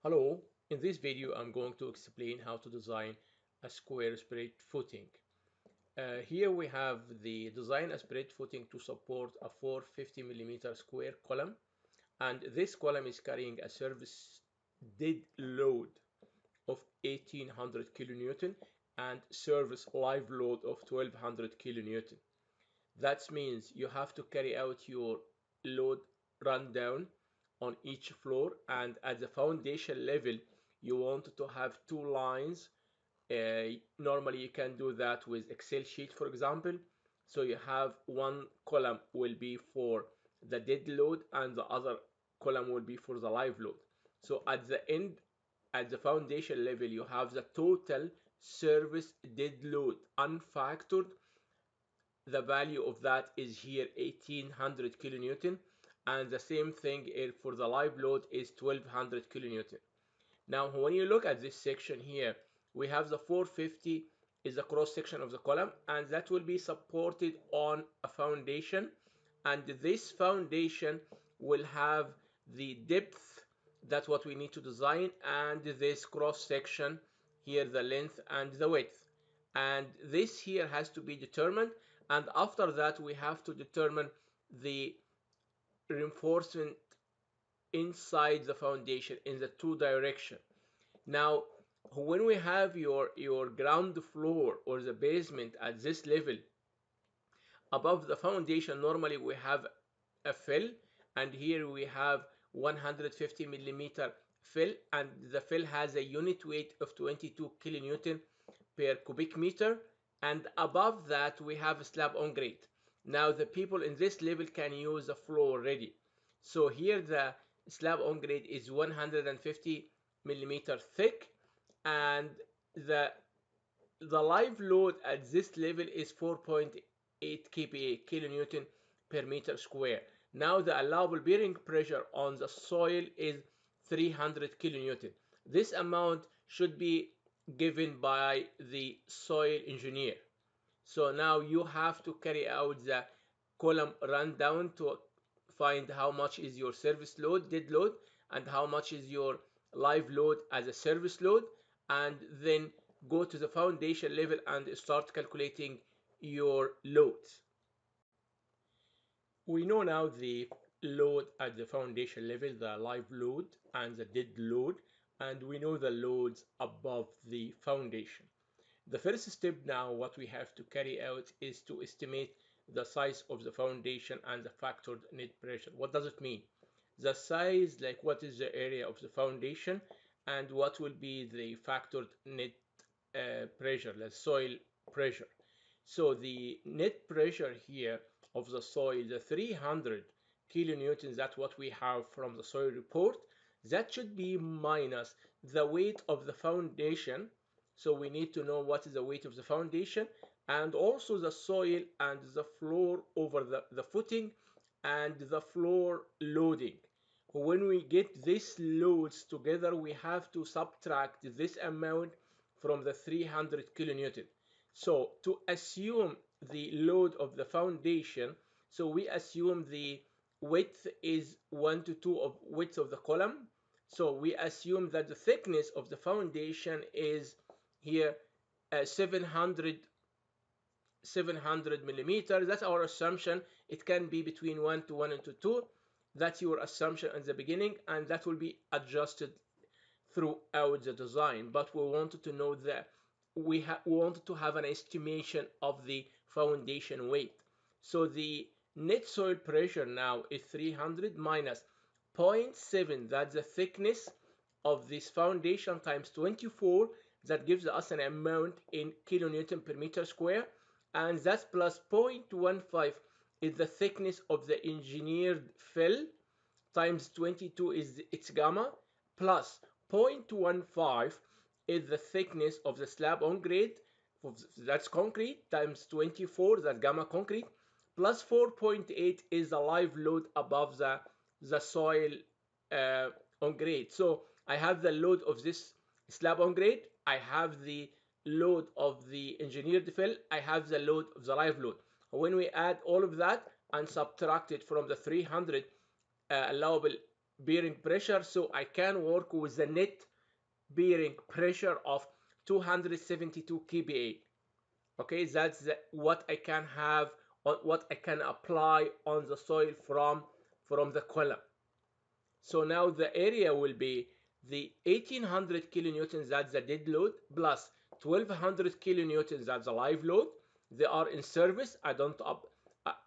Hello, in this video I'm going to explain how to design a square spread footing. Here we have the design a spread footing to support a 450 mm square column, and this column is carrying a service dead load of 1800 kilonewton and service live load of 1200 kilonewton. That means you have to carry out your load rundown on each floor, and at the foundation level you want to have two lines. Normally you can do that with Excel sheet, for example. So you have one column will be for the dead load and the other column will be for the live load. So at the end, at the foundation level, you have the total service dead load unfactored. The value of that is here 1800 kilonewton, and the same thing for the live load is 1200 kilonewton. Now when you look at this section here, we have the 450 is the cross section of the column, and that will be supported on a foundation, and this foundation will have the depth, that's what we need to design, and this cross section here, the length and the width, and this here has to be determined. And after that we have to determine the reinforcement inside the foundation in the two direction. Now when we have your ground floor or the basement at this level above the foundation, normally we have a fill, and here we have 150 millimeter fill, and the fill has a unit weight of 22 kilonewton per cubic meter, and above that we have a slab on grade. Now the people in this level can use the floor already. So here the slab on grade is 150 millimeter thick, and the the live load at this level is 4.8 kPa, kilonewton per meter square. Now the allowable bearing pressure on the soil is 300 kilonewton. This amount should be given by the soil engineer. So now you have to carry out the column rundown to find how much is your service load, dead load, and how much is your live load as a service load, and then go to the foundation level and start calculating your loads. We know now the load at the foundation level, the live load and the dead load, and we know the loads above the foundation. The first step now, what we have to carry out is to estimate the size of the foundation and the factored net pressure. What does it mean? The size, like what is the area of the foundation, and what will be the factored net pressure, the soil pressure. So the net pressure here of the soil, the 300 kilonewtons, that's what we have from the soil report. That should be minus the weight of the foundation. So we need to know what is the weight of the foundation, and also the soil and the floor over the footing and the floor loading. When we get these loads together, we have to subtract this amount from the 300 kilonewton. So to assume the load of the foundation, so we assume the width is 1 to 2 of width of the column. So we assume that the thickness of the foundation is here 700 millimeters. That's our assumption. It can be between 1 to 1 and to 2. That's your assumption in the beginning, and that will be adjusted throughout the design. But we wanted to know that we wanted to have an estimation of the foundation weight. So the net soil pressure now is 300 minus 0.7, that's the thickness of this foundation, times 24. That gives us an amount in kilonewton per meter square, and that's plus 0.15 is the thickness of the engineered fill, times 22 is its gamma, plus 0.15 is the thickness of the slab on grade, that's concrete, times 24, that's gamma concrete, plus 4.8 is the live load above the soil uh, on grade. So I have the load of this slab on grade, I have the load of the engineered fill, I have the load of the live load. When we add all of that and subtract it from the 300 allowable bearing pressure, so I can work with the net bearing pressure of 272 kPa. Okay, that's what I can have, on what I can apply on the soil from the column. So now the area will be the 1800 kilonewtons, that's the dead load, plus 1200 kilonewtons, that's the live load. They are in service. I don't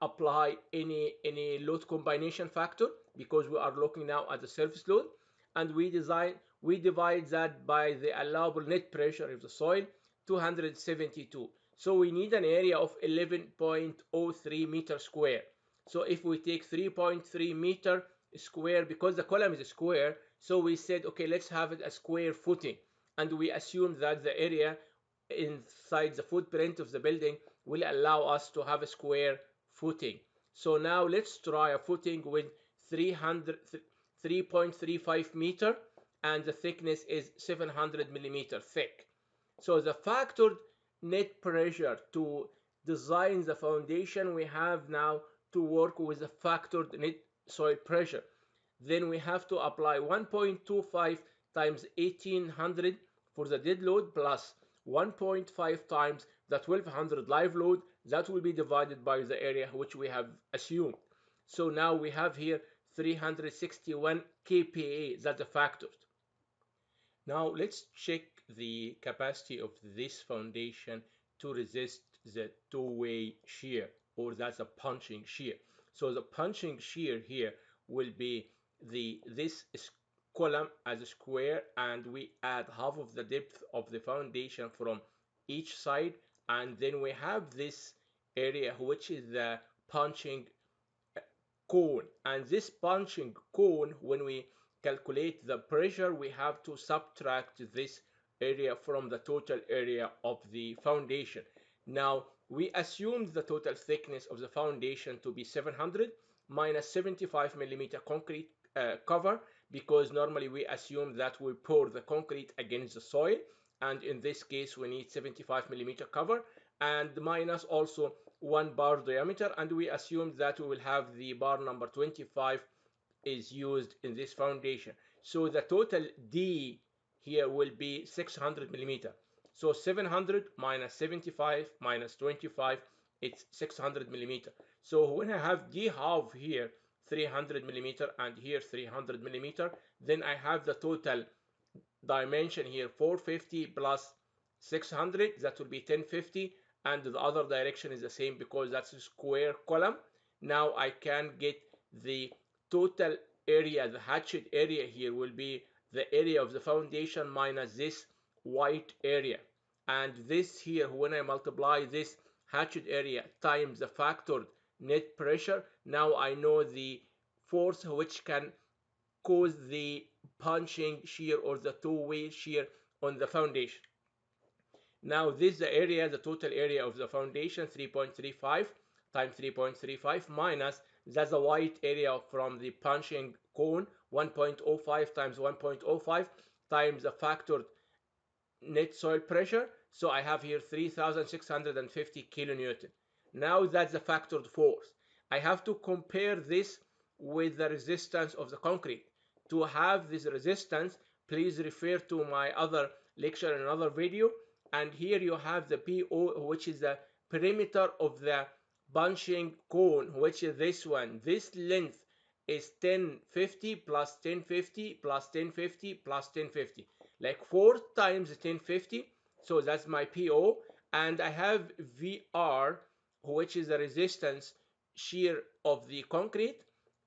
apply any load combination factor because we are looking now at the surface load, and we divide that by the allowable net pressure of the soil, 272. So we need an area of 11.03 meter square. So if we take 3.3 meter square, because the column is a square, so we said, okay, let's have it a square footing, and we assume that the area inside the footprint of the building will allow us to have a square footing. So now let's try a footing with 3.35 meter, and the thickness is 700 millimeter thick. So the factored net pressure to design the foundation, we have now to work with the factored net soil pressure. Then we have to apply 1.25 times 1800 for the dead load, plus 1.5 times the 1200 live load. That will be divided by the area which we have assumed. So now we have here 361 kPa, that's the factor. Now let's check the capacity of this foundation to resist the two-way shear, or that's a punching shear. So the punching shear here will be this column as a square, and we add half of the depth of the foundation from each side, and then we have this area which is the punching cone. And this punching cone, when we calculate the pressure, we have to subtract this area from the total area of the foundation. Now we assume the total thickness of the foundation to be 700 minus 75 millimeter concrete cover, because normally we assume that we pour the concrete against the soil, and in this case we need 75 millimeter cover, and minus also 1 bar diameter, and we assume that we will have the bar number 25 is used in this foundation. So the total D here will be 600 millimeter. So 700 minus 75 minus 25, it's 600 millimeter. So when I have D half here 300 millimeter and here 300 millimeter, then I have the total dimension here 450 plus 600, that will be 1050, and the other direction is the same because that's a square column. Now I can get the total area, the hatched area here will be the area of the foundation minus this white area, and this here, when I multiply this hatched area times the factored net pressure, now I know the force which can cause the punching shear or the two-way shear on the foundation. Now this is the area, the total area of the foundation, 3.35 times 3.35 minus, that's the white area from the punching cone, 1.05 times 1.05 times the factored net soil pressure. So I have here 3,650 kilonewton. Now that's the factored force. I have to compare this with the resistance of the concrete. To have this resistance, please refer to my other lecture and another video. And here you have the PO, which is the perimeter of the bunching cone, which is this one. This length is 1050 plus 1050 plus 1050 plus 1050, like 4 times 1050. So that's my PO. And I have VR, which is the resistance shear of the concrete,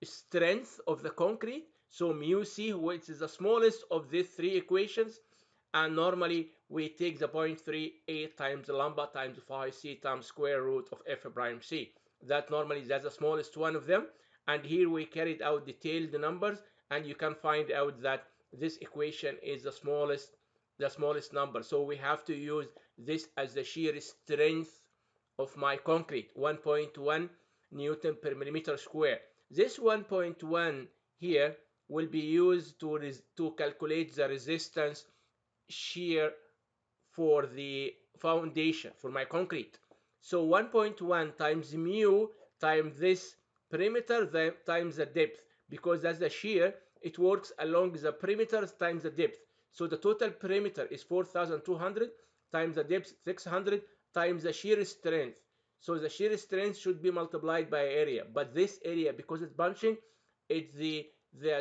strength of the concrete, so mu c, which is the smallest of these three equations, and normally we take the 0.38 times lambda times phi c times square root of f prime c. That normally that's the smallest one of them, and here we carried out detailed numbers, and you can find out that this equation is the smallest number. So we have to use this as the shear strength of my concrete, 1.1 Newton per millimeter square. This 1.1 here will be used to calculate the resistance shear for the foundation, for my concrete. So 1.1 times mu times this perimeter times the depth, because that's the shear, it works along the perimeters times the depth. So the total perimeter is 4,200 times the depth 600 times the shear strength. So the shear strength should be multiplied by area, but this area, because it's bunching, it's the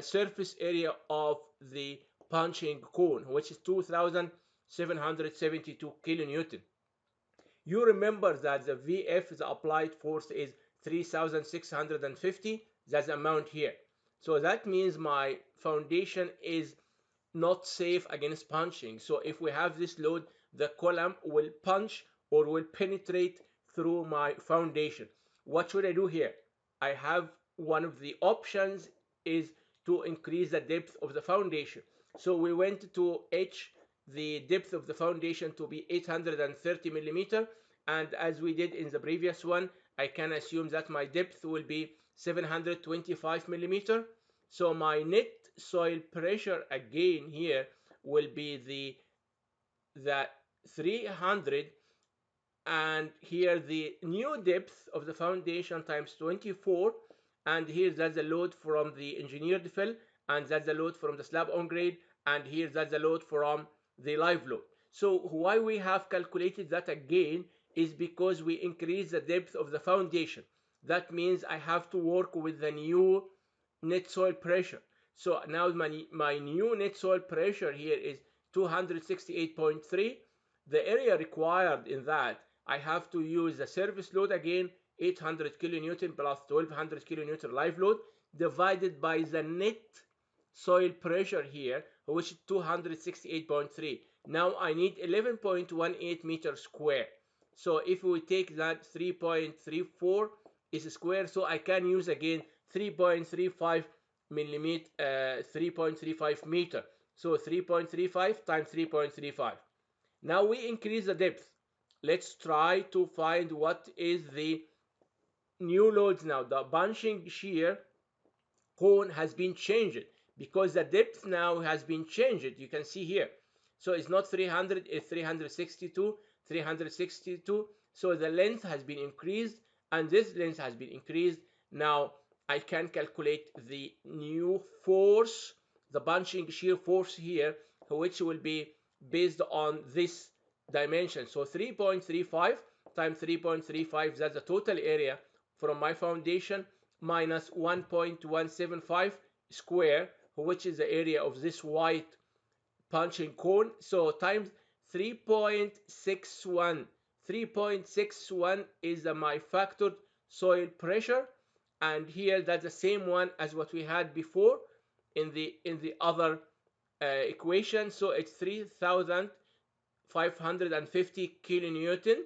surface area of the punching cone, which is 2,772 kilonewton. You remember that the VF, the applied force, is 3,650. That's the amount here. So that means my foundation is not safe against punching. So if we have this load, the column will punch or will penetrate through my foundation. What should I do here? I have one of the options is to increase the depth of the foundation. So we went to H the depth of the foundation to be 830 millimeter, and as we did in the previous one, I can assume that my depth will be 725 millimeter. So my net soil pressure again here will be the 300, and here the new depth of the foundation times 24, and here that's the load from the engineered fill, and that's the load from the slab on grade, and here that's the load from the live load. So why we have calculated that again is because we increase the depth of the foundation. That means I have to work with the new net soil pressure. So now my new net soil pressure here is 268.3. The area required in that, I have to use the service load again, 800 kilonewton plus 1200 kilonewton live load, divided by the net soil pressure here, which is 268.3. Now I need 11.18 meters square. So if we take that, 3.34 is square, so I can use again 3.35 millimeter, 3.35 meter. So 3.35 times 3.35. Now we increase the depth. Let's try to find what is the new loads now. The bunching shear cone has been changed because the depth now has been changed. You can see here. So it's not 300, it's 362, 362. So the length has been increased and this length has been increased. Now I can calculate the new force, the bunching shear force here, which will be based on this dimension. So 3.35 times 3.35, that's the total area from my foundation, minus 1.175 square, which is the area of this white punching cone. So times 3.61. 3.61 is my factored soil pressure, and here that's the same one as what we had before in the other equation. So it's 3,550 kilonewton.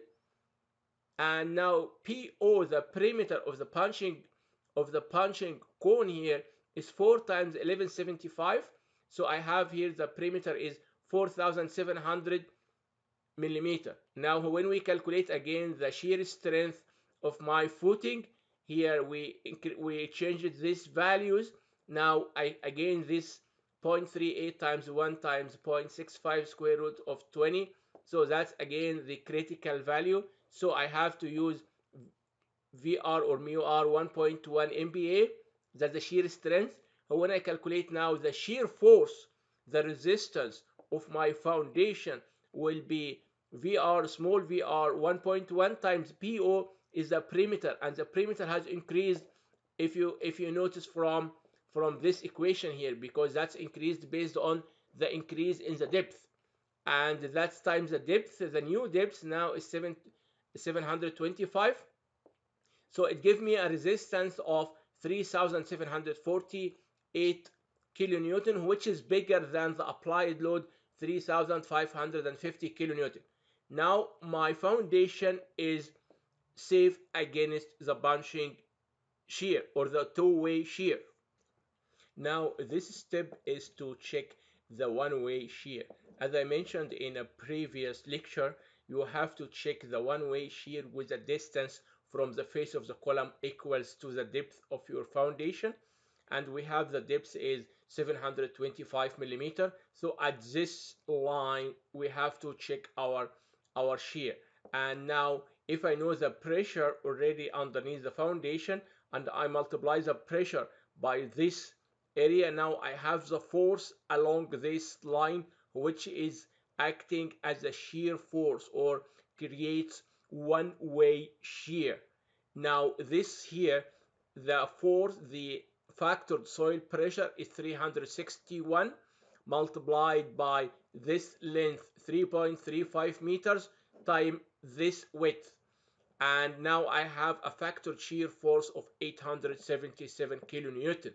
And now PO, the perimeter of the punching cone here, is 4 times 1175. So I have here the perimeter is 4,700 millimeter. Now when we calculate again the shear strength of my footing, here we changed these values. Now I again this 0.38 times 1 times 0.65 square root of 20. So that's again the critical value. So I have to use VR or mu R 1.1 MPa. That's the shear strength. And when I calculate now the shear force, the resistance of my foundation will be VR, small VR 1.1 times PO is the perimeter, and the perimeter has increased if you notice from this equation here, because that's increased based on the increase in the depth, and that's times the depth. The new depth now is 725. So it gives me a resistance of 3,748 kilonewton, which is bigger than the applied load 3,550 kilonewton. Now my foundation is safe against the bunching shear or the two-way shear. Now this step is to check the one-way shear. As I mentioned in a previous lecture, you have to check the one-way shear with the distance from the face of the column equals to the depth of your foundation, and we have the depth is 725 millimeter. So at this line we have to check our shear. And now if I know the pressure already underneath the foundation and I multiply the pressure by this area. Now I have the force along this line, which is acting as a shear force or creates one-way shear. Now this here, the force, the factored soil pressure is 361 multiplied by this length 3.35 meters times this width, and now I have a factored shear force of 877 kilonewton.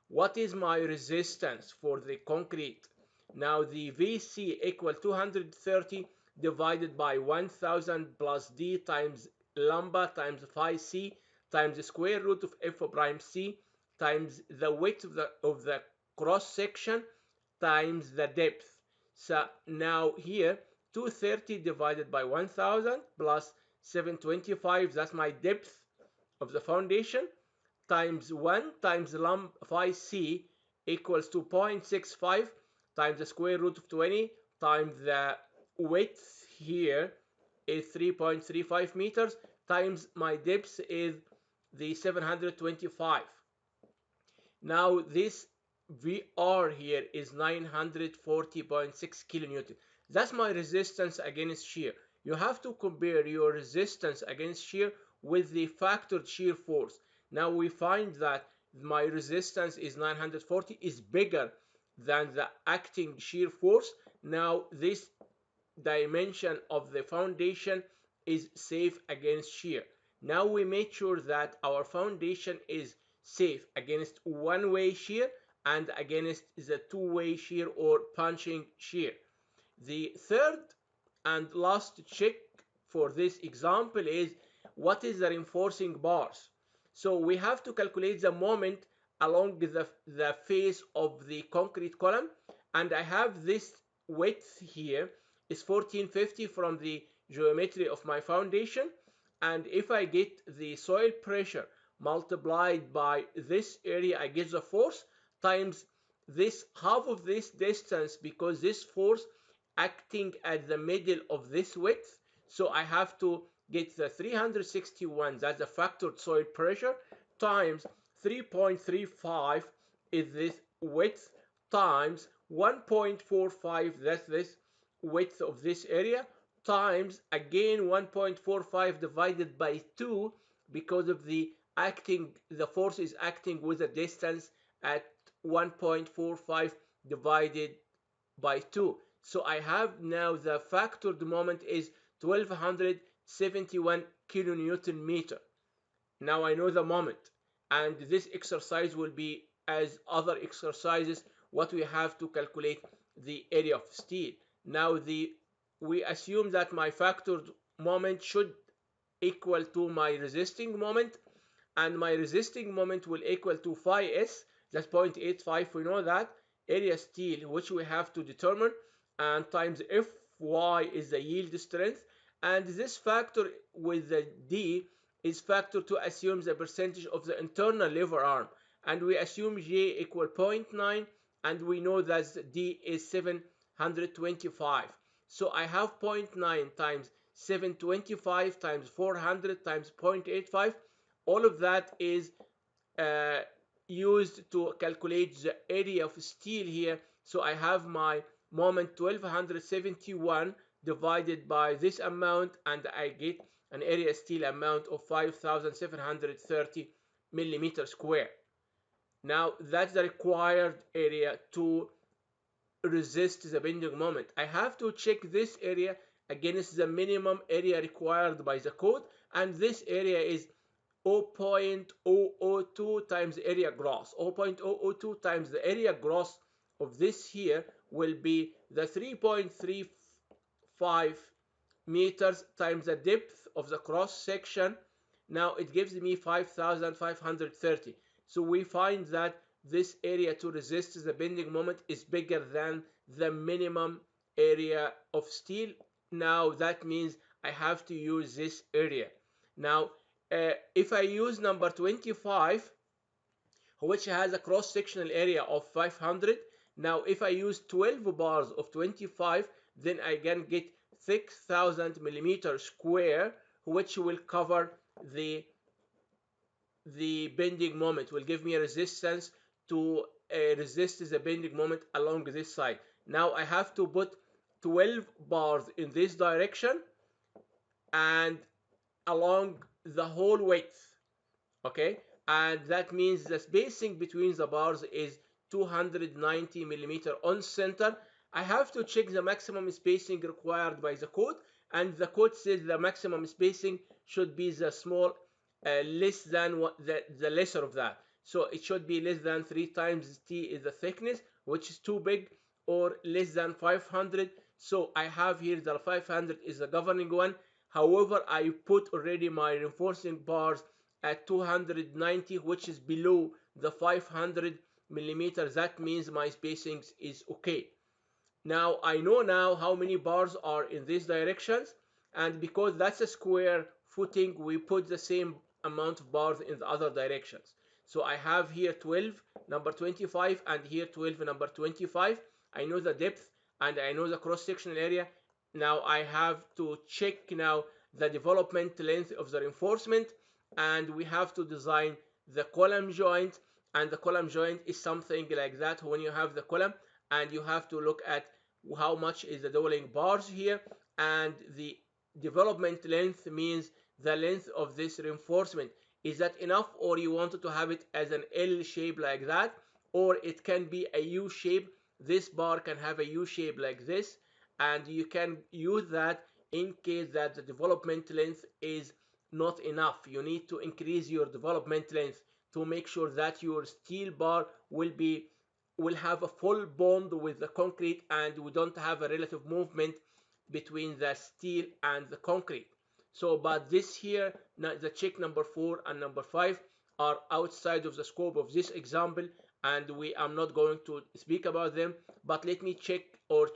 What is my resistance for the concrete? Now the VC equal 230 divided by 1000 plus D times lambda times phi C times the square root of F prime C times the width of the cross section times the depth. So now here 230 divided by 1000 plus 725, that's my depth of the foundation, times 1 times lambda phi c equals to 0.65 times the square root of 20 times the width here is 3.35 meters times my depth is the 725. Now this VR here is 940.6 kilonewton. That's my resistance against shear. You have to compare your resistance against shear with the factored shear force. Now we find that my resistance is 940, is bigger than the acting shear force. Now this dimension of the foundation is safe against shear. Now we make sure that our foundation is safe against one-way shear and against the two-way shear or punching shear. The third and last check for this example is what is the reinforcing bars. So we have to calculate the moment along the face of the concrete column, and I have this width here is 1450 from the geometry of my foundation, and if I get the soil pressure multiplied by this area, I get the force times this half of this distance, because this force acting at the middle of this width, so I have to get the 361, that's the factored soil pressure, times 3.35 is this width, times 1.45, that's this width of this area, times again 1.45 divided by 2, because of the force is acting with a distance at 1.45 divided by 2. So I have now the factored moment is 1271 kilonewton meter. Now I know the moment, and this exercise will be, as other exercises, what we have to calculate the area of steel. Now we assume that my factored moment should equal to my resisting moment, and my resisting moment will equal to phi s, that's 0.85, we know that, area steel, which we have to determine, and times Fy is the yield strength, and this factor with the D is factor to assume the percentage of the internal lever arm, and we assume J equal 0.9, and we know that D is 725. So I have 0.9 times 725 times 400 times 0.85. All of that is used to calculate the area of steel here. So I have my moment 1271 divided by this amount, and I get an area steel amount of 5730 millimeter square. Now that's the required area to resist the bending moment. I have to check this area against the minimum area required by the code, and this area is 0.002 times the area gross. 0.002 times the area gross of this here will be the 3.35 meters times the depth of the cross section. Now it gives me 5530. So we find that this area to resist the bending moment is bigger than the minimum area of steel. Now that means I have to use this area. Now if I use number 25, which has a cross-sectional area of 500, now if I use 12 bars of 25, then I can get 6000 millimeter square, which will cover the bending moment, will give me a resistance to resist the bending moment along this side. Now I have to put 12 bars in this direction and along the whole width. Okay, and that means the spacing between the bars is 290 millimeter on center. I have to check the maximum spacing required by the code, and the code says the maximum spacing should be the small less than the lesser of that. So it should be less than 3 times t is the thickness, which is too big, or less than 500. So I have here the 500 is the governing one. However, I put already my reinforcing bars at 290, which is below the 500 millimeters. That means my spacing is okay. Now I know now how many bars are in these directions, and because that's a square footing, we put the same amount of bars in the other directions. So I have here 12 number 25 and here 12 number 25. I know the depth and I know the cross sectional area. Now I have to check now the development length of the reinforcement, and we have to design the column joint. And the column joint is something like that. When you have the column, and you have to look at how much is the doubling bars here, and the development length means the length of this reinforcement. Is that enough, or you wanted to have it as an L shape like that, or it can be a U shape? This bar can have a U shape like this, and you can use that in case that the development length is not enough. You need to increase your development length to make sure that your steel bar will have a full bond with the concrete, and we don't have a relative movement between the steel and the concrete. So, but this here, the check number 4 and number 5 are outside of the scope of this example, and I'm not going to speak about them. But let me check or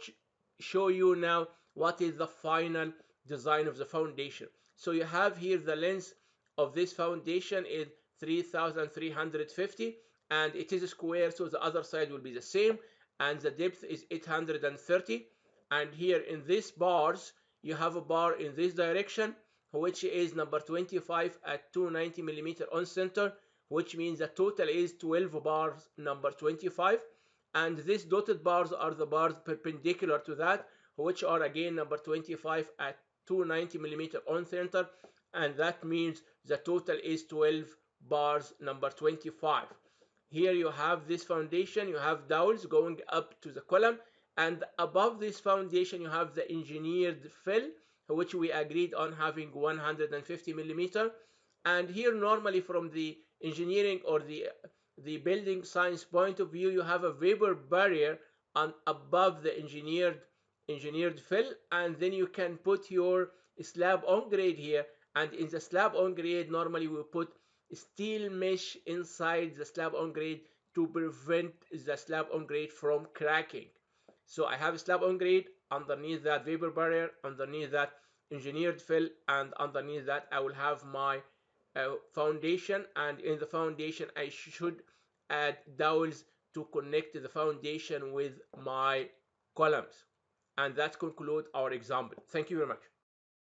show you now what is the final design of the foundation. So you have here the length of this foundation is 3,350, and it is square, so the other side will be the same, and the depth is 830. And here in these bars, you have a bar in this direction, which is number 25 at 290 millimeter on center, which means the total is 12 bars number 25. And these dotted bars are the bars perpendicular to that, which are again number 25 at 290 millimeter on center, and that means the total is 12 bars number 25. Here you have this foundation, you have dowels going up to the column, and above this foundation you have the engineered fill, which we agreed on having 150 millimeter. And here normally from the engineering or the building science point of view, you have a vapor barrier on above the engineered fill, and then you can put your slab on grade here. And in the slab on grade, normally we put steel mesh inside the slab on grade to prevent the slab on grade from cracking. So I have a slab on grade, underneath that vapor barrier, underneath that engineered fill, and underneath that I will have my foundation, and in the foundation I should add dowels to connect the foundation with my columns. And that concludes our example. Thank you very much.